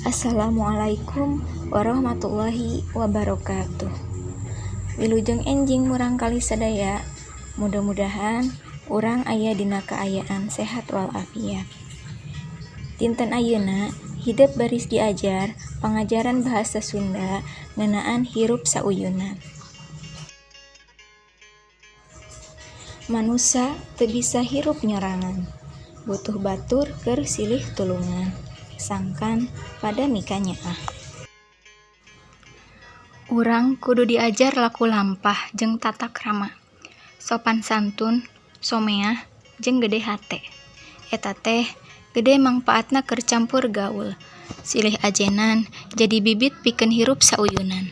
Assalamualaikum warahmatullahi wabarakatuh. Wilujeng enjing murang kali sadaya. Mudah-mudahan urang aya dina kaayaan sehat walafiat. Dinten ayeuna hideup baris diajar pangajaran bahasa Sunda ngeunaan hirup sauyunan. Manusa teu bisa hirup nyorangan, butuh batur keur silih tulungan. Sangkan pada mikanya Urang kudu diajar laku lampah jeung tata krama, sopan santun, someah, jeung gede hate. Eta teh gede mangpaatna keur campur gaul, silih ajenan jadi bibit pikeun hirup sauyunan.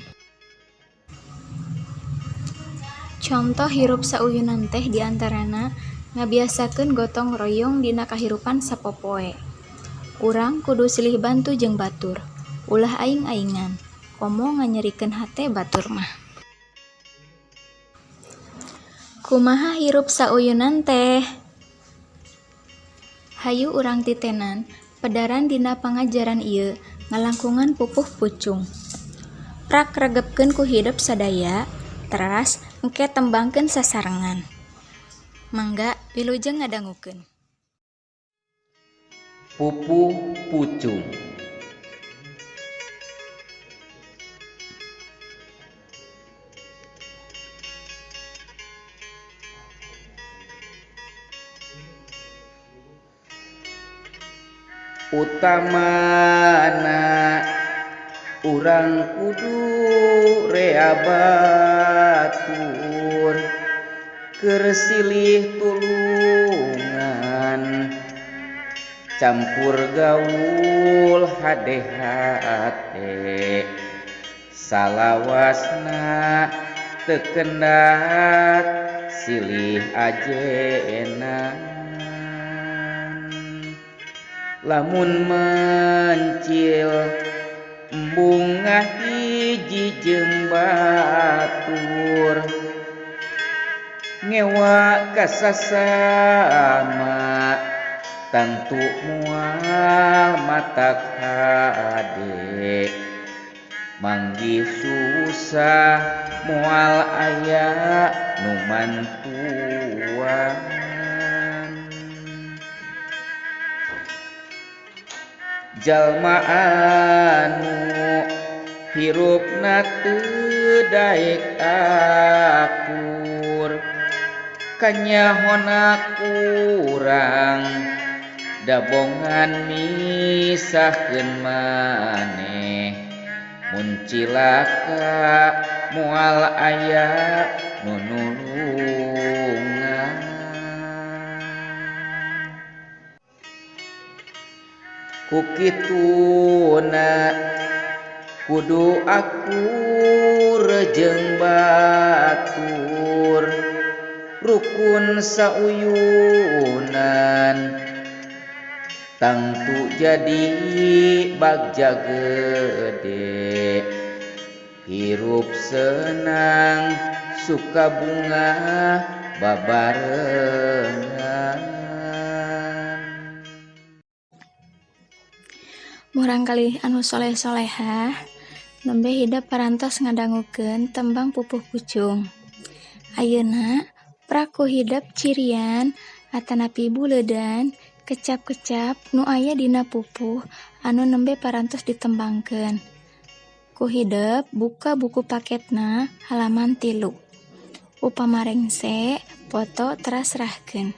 Contoh hirup sauyunan teh diantarana ngabiasakeun gotong royong dina kahirupan sapopoe. Urang kudu silih bantu jeung batur, ulah aing-aingan, komo nganyerikeun hate batur mah. Kumaha hirup sauyunan teh? Hayu urang titenan pedaran dina pangajaran ieu ngalangkungan pupuh pucung. Prak regepkeun ku hideup sadaya, teras engke tembangkeun sasarengan. Mangga wilujeng ngadangukeun. Pupuh pucung. Utamana urang kudu rea batur keur silih tulungan, campur gaul hade hate, salawasna teu kendat silih ajenan. Lamun mencil embung ngahiji jeung batur, ngewa ka sasama tantu moal matak hade. Manggih susah moal aya nu mantuan. Jalma anu hirupna teu daek akur, kanyahona kurang dabongan misahkeun maneh. Mun cilaka moal aya nu nulungan. Kukituna kudu akur jeung batur, rukun sauyunan tangtu jadi bagja gede. Hirup senang suka bunga babarengan. Murang kali anu soleh-solehah, nembe hideup parantos ngadangukeun tembang pupuh pucung. Ayeuna prak ku hideup cirian atanapi buleudan kecap-kecap nu aya dina pupuh anu nembe parantos ditembangkeun. Ku hideup buka buku paketna halaman 3. Upamarengse foto teras rahkeun.